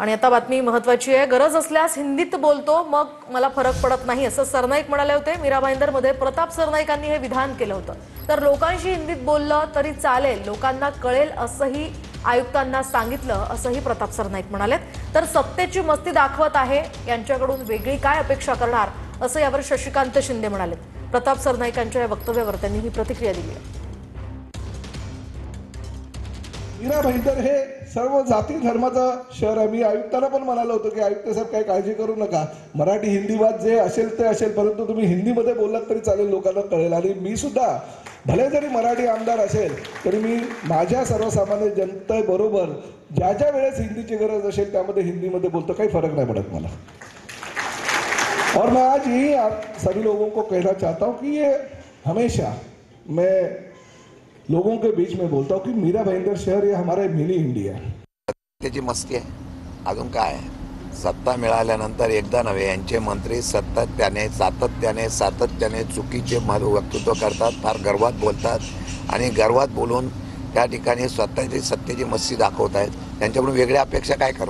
आणि आता बातमी महत्त्वाची आहे। गरज असल्यास हिंदीत बोलतो, मग मला फरक पडत नाही असं सरनाईक म्हणाले होते। मीरा भाईंदरमध्ये प्रताप सरनाईकांनी हे विधान केलं होतं। तर लोकांशी हिंदीत बोललं तरी चालेल, लोकांना कळेल असंही आयुक्तांना सांगितलं असंही प्रताप सरनाईक म्हणाले। तर सत्तेची मस्ती दाखवत आहे, यांच्याकडून वेगळी काय अपेक्षा करणार असं यावर शशिकांत शिंदे म्हणाले। प्रताप सरनाईकांच्या या वक्तव्यावर त्यांनी ही प्रतिक्रिया दिली आहे। मीरा भाईंदर हे सर्व जाती धर्माचं शहर आहे। मी आयुक्तांना पण म्हणालो होतो की आयुक्त साहेब काही काळजी करू नका, मराठी हिंदी वाद जे असेल ते असेल, परंतु तुम्ही हिंदीमध्ये बोललात तरी चालेल, लोकांना कळेल। आणि मी सुद्धा भले जरी मराठी आमदार असेल तरी मी माझ्या सर्वसामान्य जनतेबरोबर ज्या ज्या वेळेस हिंदीची गरज असेल त्यामध्ये हिंदीमध्ये बोलतो, काही फरक नाही पडत मला। और मैं आज यही आप सभी लोगों को कहना चाहता हूँ कि ये हमेशा मैं लोगों के बीच में बोलता हूँ कि मीरा भाईंदर शहर ये हमारा मिनी इंडिया है। सत्तेची मस्ती आहे, अजून काय आहे? सत्ता मिळाल्यानंतर एकदा नव्हे, यांचे मंत्री सातत्याने चुकीचे वक्तृत्व करतात, फार गर्वात बोलतात आणि गर्वात बोलून त्या ठिकाणी स्वतःची सत्तेची मस्ती दाखवत आहेत। त्यांच्याकडून वेगळ्या अपेक्षा काय करतात?